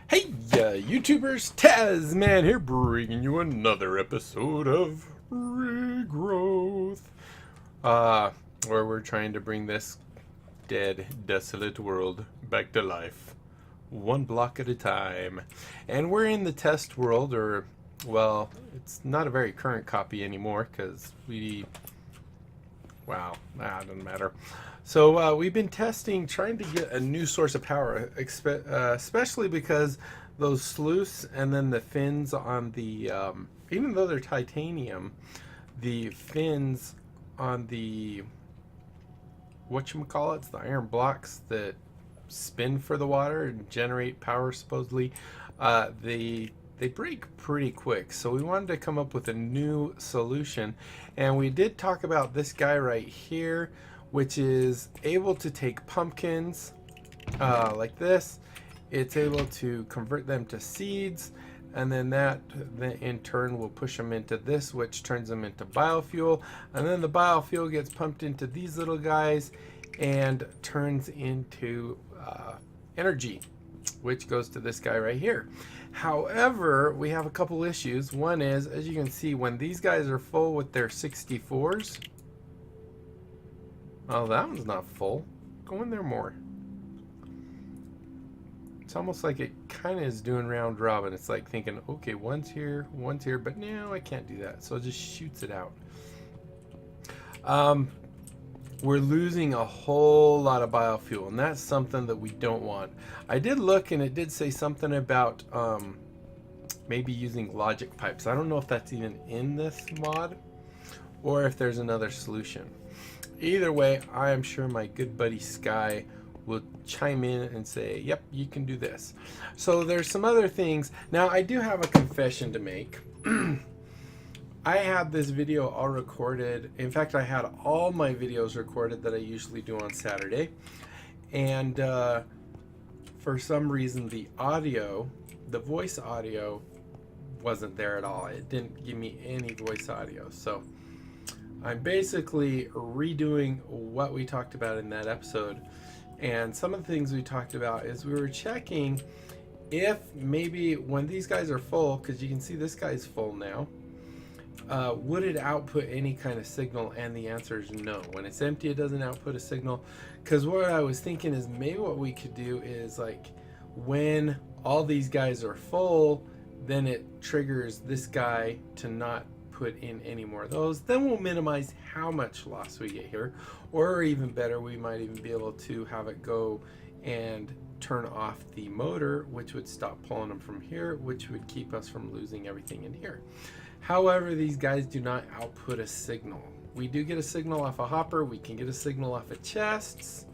Hey, YouTubers, Tasman here, bringing you another episode of Regrowth, where we're trying to bring this dead, desolate world back to life, one block at a time. And we're in the test world, or, well, it's not a very current copy anymore, because doesn't matter. So we've been testing, trying to get a new source of power, especially because those sleuths and then the fins on the, even though they're titanium, the fins on the, whatchamacallits, the iron blocks that spin for the water and generate power supposedly, they break pretty quick. So we wanted to come up with a new solution, and we did talk about this guy right here, which is able to take pumpkins like this. It's able to convert them to seeds, and then that in turn will push them into this, which turns them into biofuel, and then the biofuel gets pumped into these little guys and turns into energy, which goes to this guy right here. However, we have a couple issues. One is, as you can see, when these guys are full with their 64s, oh, that one's not full. Go in there more. It's almost like it kind of is doing round robin. It's like thinking, okay, one's here, but no, I can't do that. So it just shoots it out. We're losing a whole lot of biofuel, and that's something that we don't want. I did look, and it did say something about maybe using logic pipes. I don't know if that's even in this mod or if there's another solution. Either way, I am sure my good buddy Sky will chime in and say, yep, you can do this. So there's some other things. Now, I do have a confession to make. I had this video all recorded. In fact, I had all my videos recorded that I usually do on Saturday. And for some reason, the audio, the voice audio, wasn't there at all. It didn't give me any voice audio. So I'm basically redoing what we talked about in that episode. And some of the things we talked about is we were checking if maybe when these guys are full, because you can see this guy's full now, would it output any kind of signal? And the answer is no. When it's empty, it doesn't output a signal. Because what I was thinking is maybe what we could do is, like, when all these guys are full, then it triggers this guy to not put in any more of those. Then we'll minimize how much loss we get here. Or even better, we might even be able to have it go and turn off the motor, which would stop pulling them from here, which would keep us from losing everything in here. However, these guys do not output a signal. We do get a signal off a hopper. We can get a signal off of chests.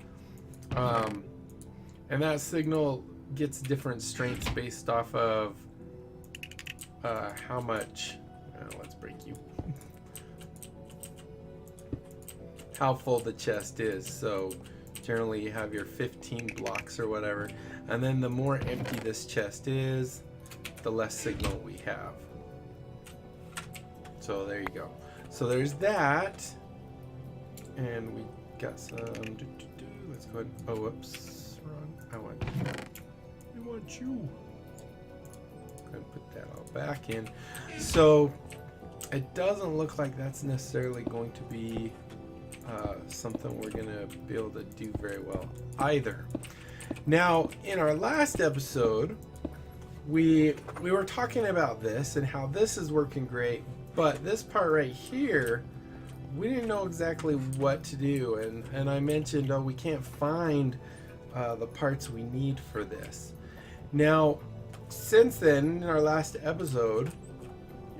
And that signal gets different strengths based off of how much, let's break you, how full the chest is. So generally you have your 15 blocks or whatever. And then the more empty this chest is, the less signal we have. So there you go. So there's that, and we got some. Let's go ahead. Oh, whoops, wrong. I want you. Go ahead and put that all back in. So it doesn't look like that's necessarily going to be something we're gonna be able to do very well either. Now, in our last episode, we were talking about this and how this is working great. But this part right here, we didn't know exactly what to do. And I mentioned, oh, we can't find the parts we need for this. Now, since then, in our last episode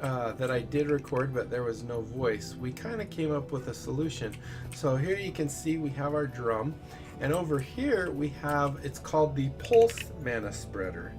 that I did record, but there was no voice, we kind of came up with a solution. So here you can see we have our drum. And over here we have, it's called the pulse mana spreader.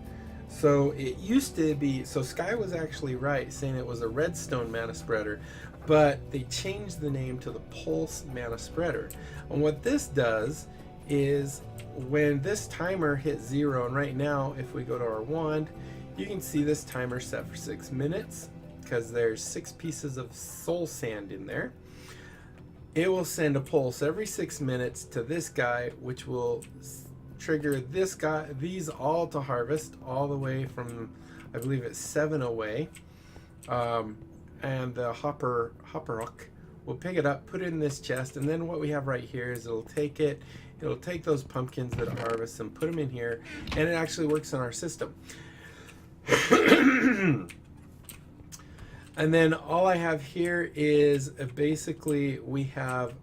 So it used to be, so Sky was actually right saying it was a redstone mana spreader, but they changed the name to the pulse mana spreader. And what this does is when this timer hits 0, and right now if we go to our wand, you can see this timer set for 6 minutes because there's 6 pieces of soul sand in there. It will send a pulse every 6 minutes to this guy, which will trigger these all to harvest all the way from, I believe it's 7 away. And the hopper hook will pick it up, put it in this chest, and then what we have right here is it'll take those pumpkins that it harvests and put them in here, and it actually works in our system. And then all I have here is basically we have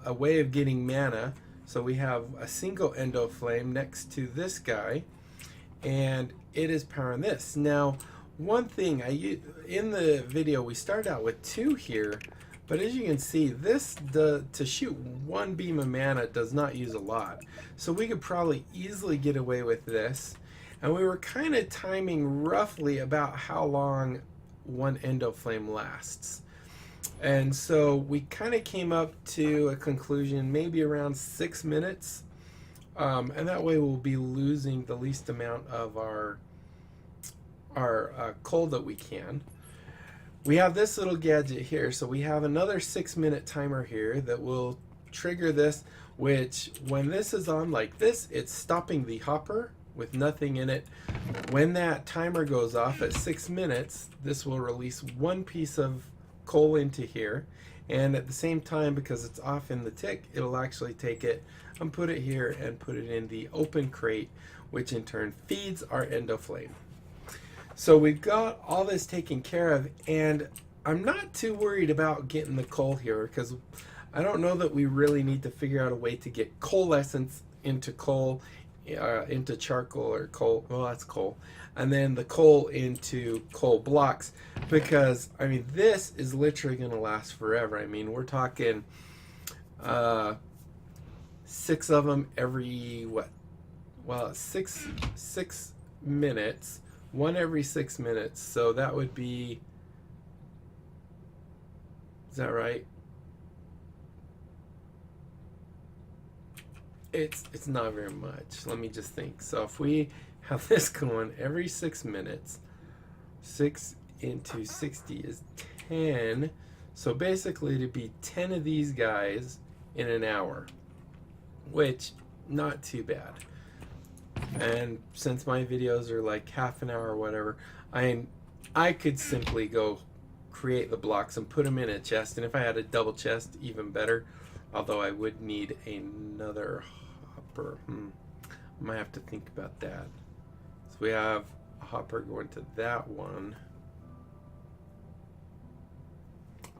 a way of getting mana. So we have a single endo flame next to this guy, and it is powering this. Now, one thing in the video we started out with 2 here, but as you can see, to shoot 1 beam of mana does not use a lot. So we could probably easily get away with this, and we were kind of timing roughly about how long 1 endo flame lasts. And so we kind of came up to a conclusion maybe around 6 minutes, and that way we'll be losing the least amount of our coal that we can. We have this little gadget here, so we have another 6-minute timer here that will trigger this, which when this is on like this, it's stopping the hopper with nothing in it. When that timer goes off at 6 minutes, this will release 1 piece of coal into here, and at the same time, because it's off in the tick, it'll actually take it and put it here and put it in the open crate, which in turn feeds our endo flame. So we've got all this taken care of, and I'm not too worried about getting the coal here, because I don't know that we really need to figure out a way to get coal essence into coal, into charcoal or coal. Well, that's coal. And then the coal into coal blocks, because I mean this is literally going to last forever. I mean, we're talking 6 of them every what? Well, six minutes. 1 every 6 minutes. So that would be, is that right? It's not very much. Let me just think. So if we have this going every 6 minutes, 6 into 60 is 10. So basically it'd be 10 of these guys in an hour, which not too bad. And since my videos are like half an hour or whatever, I could simply go create the blocks and put them in a chest, and if I had a double chest, even better, although I would need another hopper. I might have to think about that. So we have a hopper going to that one.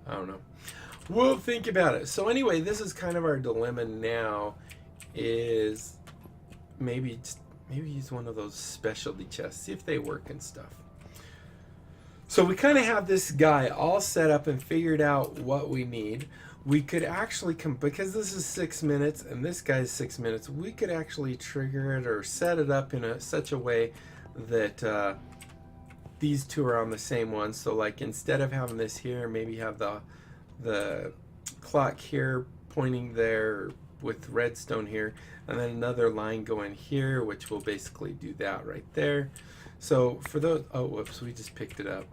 I don't know. We'll think about it. So anyway, this is kind of our dilemma now, is maybe use one of those specialty chests, see if they work and stuff. So we kind of have this guy all set up and figured out what we need. We could actually because this is 6 minutes and this guy's 6 minutes, we could actually trigger it or set it up in such a way that these two are on the same one. So like instead of having this here, maybe have the clock here pointing there with redstone here, and then another line going here, which will basically do that right there. So for those, oh whoops, we just picked it up.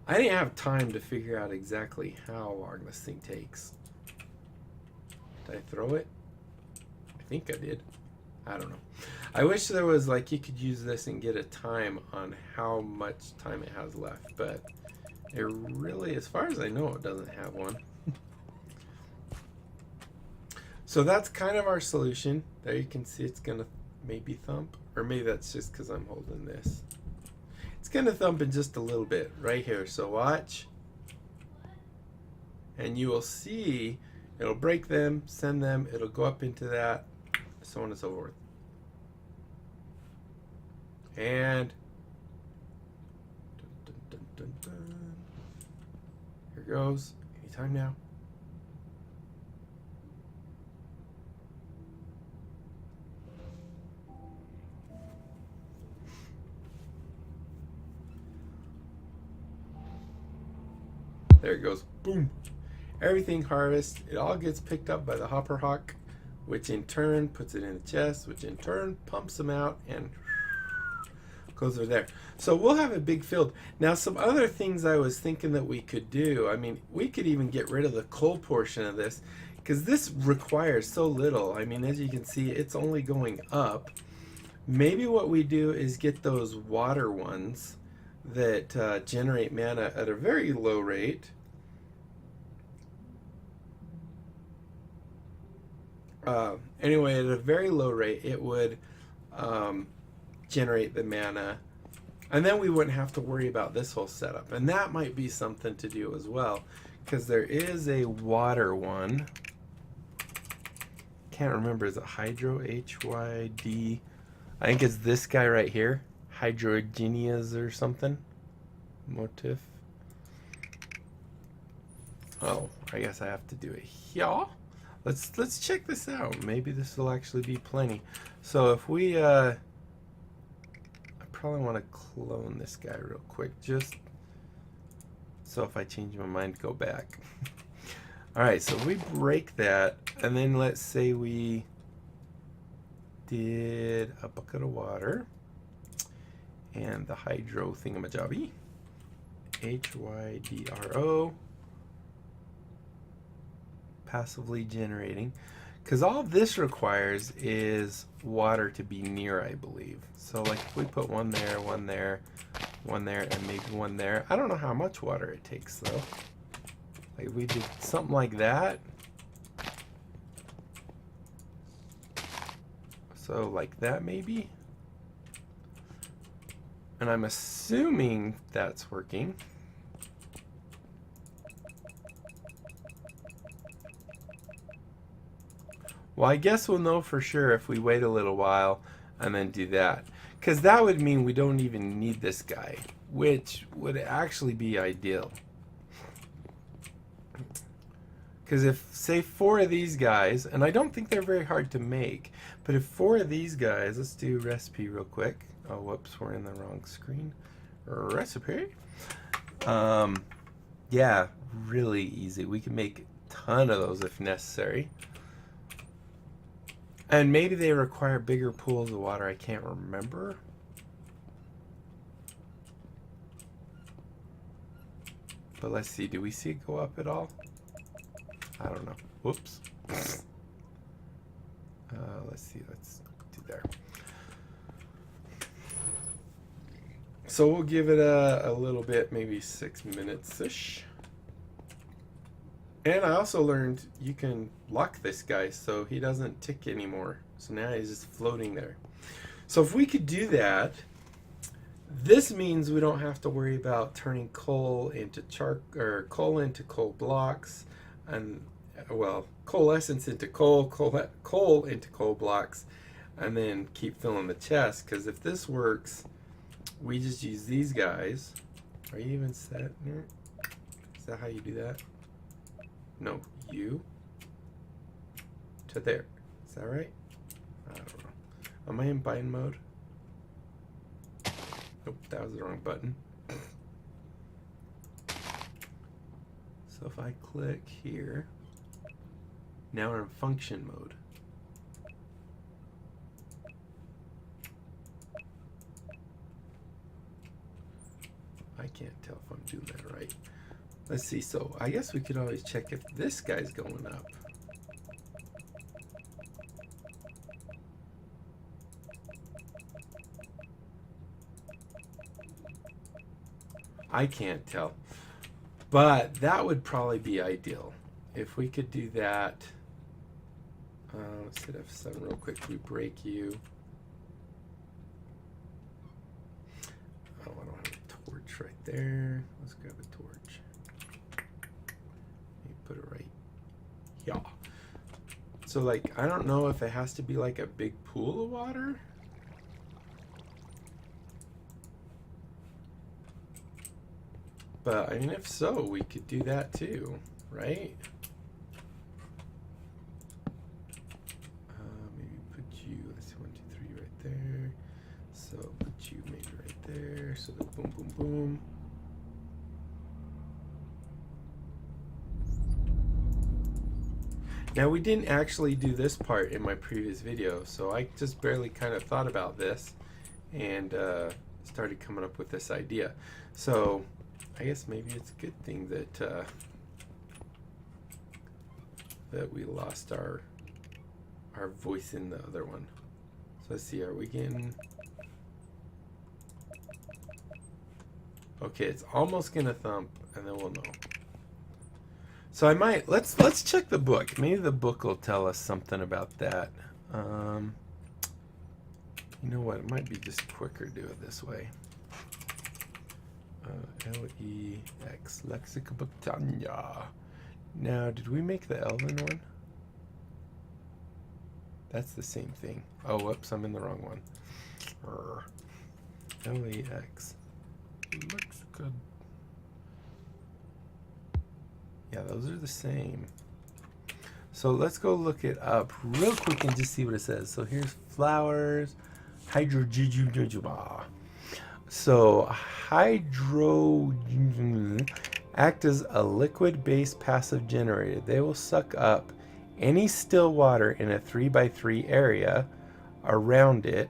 I didn't have time to figure out exactly how long this thing takes. Did I throw it? I think I did. I don't know. I wish there was like you could use this and get a time on how much time it has left, but it really, as far as I know, it doesn't have one. So that's kind of our solution. There you can see it's gonna maybe thump, or maybe that's just because I'm holding this. It's gonna thump in just a little bit right here, so watch. And you will see it'll break them, send them, it'll go up into that, so on and so forth. And dun, dun, dun, dun, dun. Here goes. Anytime now. There it goes. Boom. Everything harvests. It all gets picked up by the hopper hawk, which in turn puts it in the chest, which in turn pumps them out and goes over there. So we'll have a big field. Now some other things I was thinking that we could do, I mean, we could even get rid of the coal portion of this, because this requires so little. I mean, as you can see, it's only going up. Maybe what we do is get those water ones that generate mana at a very low rate. Anyway, at a very low rate, it would generate the mana, and then we wouldn't have to worry about this whole setup. And that might be something to do as well, because there is a water one. Can't remember, is it Hydro, H-Y-D? I think it's this guy right here, Hydrogenias or something. Motif. Oh, I guess I have to do it here. Let's check this out. Maybe this will actually be plenty. So if we I probably want to clone this guy real quick, just so if I change my mind, go back. All right, so we break that, and then let's say we did a bucket of water and the hydro thingamajobby, Hydro, passively generating, because all this requires is water to be near, I believe. So like if we put one there, one there, one there, and maybe one there, I don't know how much water it takes though. Like if we did something like that, so like that maybe, and I'm assuming that's working. Well, I guess we'll know for sure if we wait a little while and then do that. Because that would mean we don't even need this guy, which would actually be ideal. Because if, say, 4 of these guys, and I don't think they're very hard to make, but if 4 of these guys, let's do recipe real quick. Oh, whoops, we're in the wrong screen. Recipe. Yeah, really easy. We can make a ton of those if necessary. And maybe they require bigger pools of water. I can't remember. But let's see. Do we see it go up at all? I don't know. Whoops. Let's see. Let's do there. So we'll give it a little bit, maybe 6 minutes-ish. And I also learned you can lock this guy so he doesn't tick anymore. So now he's just floating there. So if we could do that, this means we don't have to worry about turning coal into coal into coal blocks, and well, coalescence into coal into coal blocks, and then keep filling the chest. Because if this works, we just use these guys. Are you even set there? Is that how you do that? No, you to there. Is that right? I don't know. Am I in bind mode? Nope, that was the wrong button. So if I click here, now we're in function mode. I can't tell if I'm doing that right. Let's see, so I guess we could always check if this guy's going up. I can't tell. But that would probably be ideal. If we could do that. Let's hit F7 real quick. We break you. Oh, I don't have a torch right there. Let's grab a torch. Put it right here. So like, I don't know if it has to be like a big pool of water. But I mean, if so, we could do that too, right? Maybe put you, let's see, 1, 2, 3 right there. So put you maybe right there. So that boom, boom, boom. Now we didn't actually do this part in my previous video, so I just barely kind of thought about this and started coming up with this idea. So I guess maybe it's a good thing that that we lost our voice in the other one. So let's see, are we getting... Okay, it's almost gonna thump, and then we'll know. So I might, let's check the book. Maybe the book will tell us something about that. You know what, it might be just quicker to do it this way. LEX, Lexica Britannia. Now, did we make the Elven one? That's the same thing. Oh, whoops, I'm in the wrong one. LEX. Lexica. Yeah, those are the same. So let's go look it up real quick and just see what it says. So here's flowers, hydrogen. So hydrogen act as a liquid-based passive generator. They will suck up any still water in a 3x3 area around it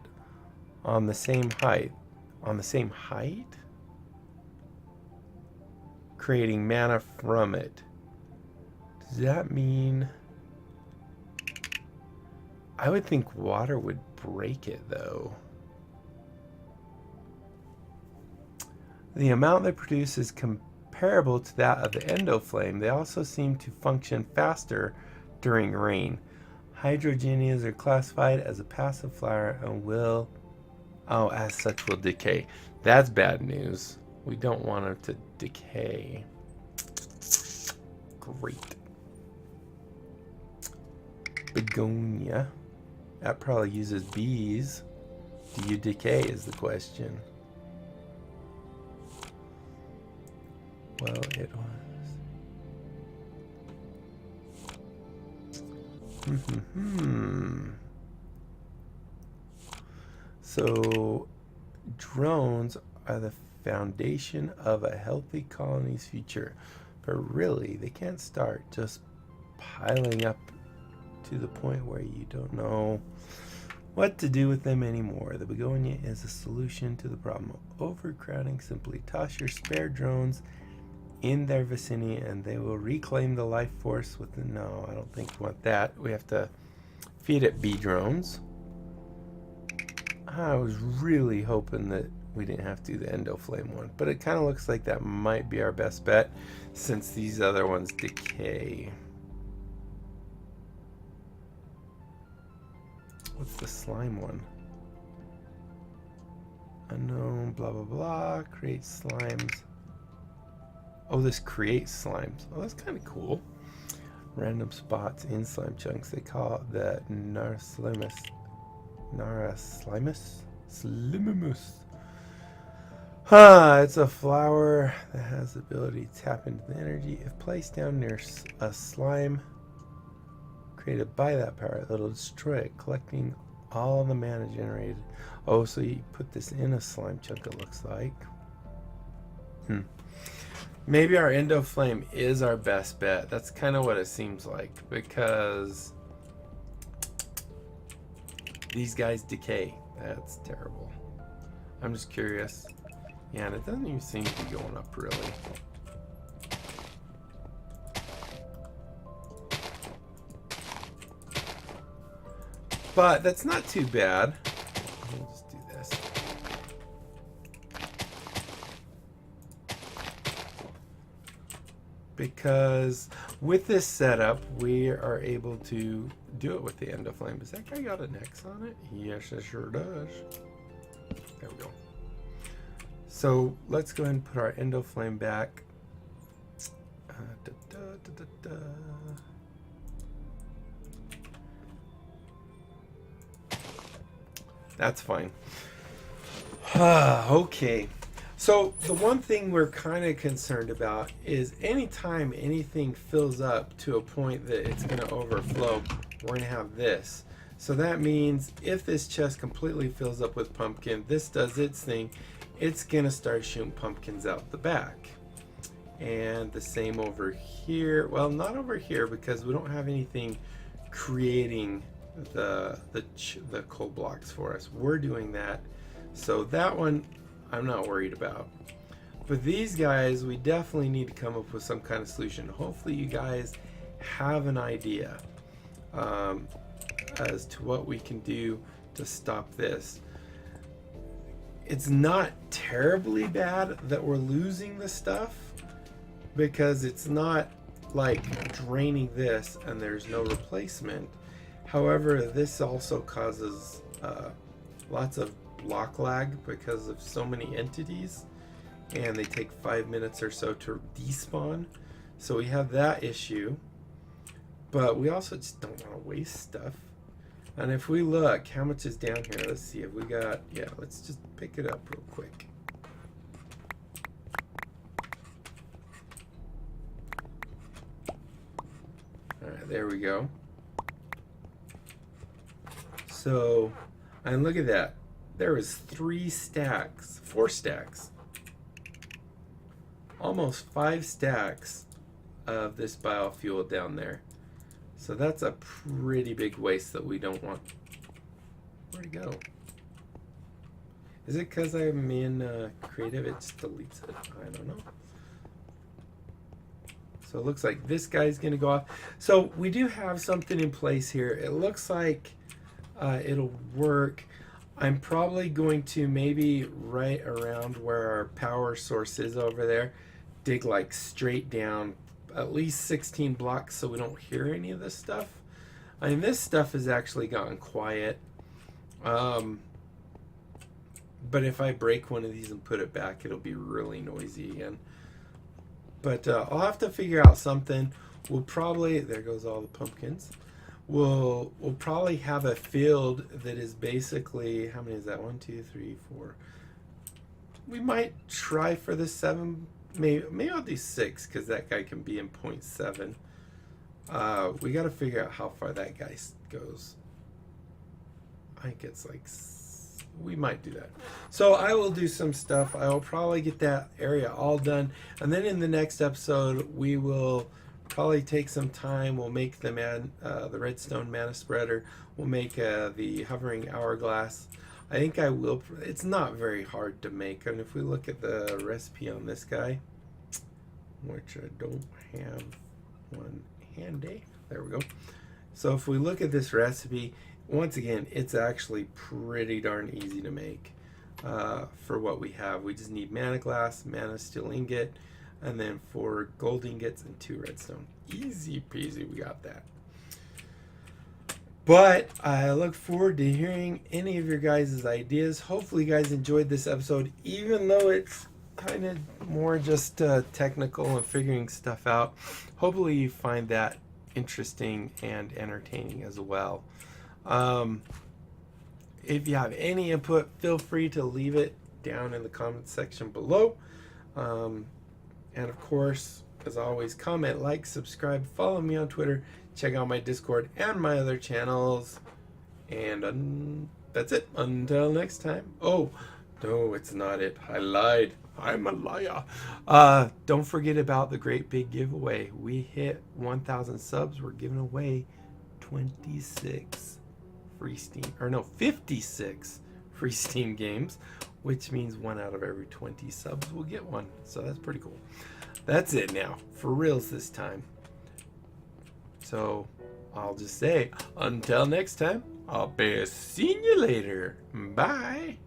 on the same height. On the same height? Creating mana from it. Does that mean... I would think water would break it, though. The amount they produce is comparable to that of the endoflame. They also seem to function faster during rain. Hydrogenias are classified as a passive flower and will, as such, will decay. That's bad news. We don't want them to decay. Great. Begonia. That probably uses bees. Do you decay is the question. Well, it was. So, drones are the foundation of a healthy colony's future. But really, they can't start just piling up to the point where you don't know what to do with them anymore. The begonia is a solution to the problem of overcrowding. Simply toss your spare drones in their vicinity and they will reclaim the life force within. No, I don't think we want that. We have to feed it bee drones. I was really hoping that we didn't have to do the endoflame one, but it kind of looks like that might be our best bet since these other ones decay. What's the slime one? Unknown, blah, blah, blah. Create slimes. Oh, this creates slimes. Oh, that's kind of cool. Random spots in slime chunks. They call it the Naraslimus. Slimus. It's a flower that has the ability to tap into the energy. If placed down near a slime created by that power, it'll destroy it, collecting all the mana generated. Oh, so you put this in a slime chunk, it looks like. Maybe our endoflame is our best bet. That's kind of what it seems like, because these guys decay. That's terrible. I'm just curious. Yeah, and it doesn't even seem to be going up really. But that's not too bad. We'll just do this. Because with this setup, we are able to do it with the endoflame. Does that guy got an X on it? Yes, it sure does. There we go. So let's go ahead and put our endoflame back. That's fine. Okay. So the one thing we're kind of concerned about is anytime anything fills up to a point that it's going to overflow, we're going to have this. So that means if this chest completely fills up with pumpkin, this does its thing, it's going to start shooting pumpkins out the back. And the same over here. Well, not over here because we don't have anything creating the coal blocks for us. We're doing that. So that one I'm not worried about. But these guys, we definitely need to come up with some kind of solution. Hopefully you guys have an idea as to what we can do to stop this. It's not terribly bad that we're losing the stuff, because it's not like draining this and there's no replacement. However, this also causes lots of block lag because of so many entities, and they take 5 minutes or so to despawn. So we have that issue, but we also just don't want to waste stuff. And if we look, how much is down here? Let's see if we got, yeah, let's just pick it up real quick. All right, there we go. So, and look at that. There was 4 stacks, almost 5 stacks of this biofuel down there. So that's a pretty big waste that we don't want. Where'd it go? Is it because I'm in creative, it just deletes it? I don't know. So it looks like this guy's gonna go off. So we do have something in place here. It looks like it'll work. I'm probably going to maybe right around where our power source is over there, dig like straight down at least 16 blocks so we don't hear any of this stuff. I mean, this stuff has actually gotten quiet. But if I break one of these and put it back, it'll be really noisy again. But I'll have to figure out something. We'll probably, there goes all the pumpkins. We'll probably have a field that is basically, how many is that? 1, 2, 3, 4. We might try for the 7. Maybe I'll do 6 because that guy can be in 0.7. We got to figure out how far that guy goes. I think it's like, we might do that. So I will do some stuff. I will probably get that area all done. And then in the next episode, we will probably take some time. We'll make the redstone mana spreader. We'll make the hovering hourglass. I think I will. It's not very hard to make. And if we look at the recipe on this guy, which I don't have one handy. There we go. So if we look at this recipe, once again, it's actually pretty darn easy to make for what we have. We just need mana glass, mana steel ingot, and then 4 gold ingots and 2 redstone. Easy peasy, we got that. But I look forward to hearing any of your guys' ideas. Hopefully you guys enjoyed this episode, even though it's kind of more just technical and figuring stuff out. Hopefully you find that interesting and entertaining as well. If you have any input, feel free to leave it down in the comment section below. And of course, as always, comment, like, subscribe, follow me on Twitter, check out my Discord and my other channels. And that's it. Until next time. Oh, no, it's not it. I lied. I'm a liar. Don't forget about the great big giveaway. We hit 1,000 subs. We're giving away 26 free Steam, or no, 56 free Steam games, which means 1 out of every 20 subs will get one. So that's pretty cool. That's it now. For reals this time. So I'll just say, until next time, I'll be seeing you later. Bye.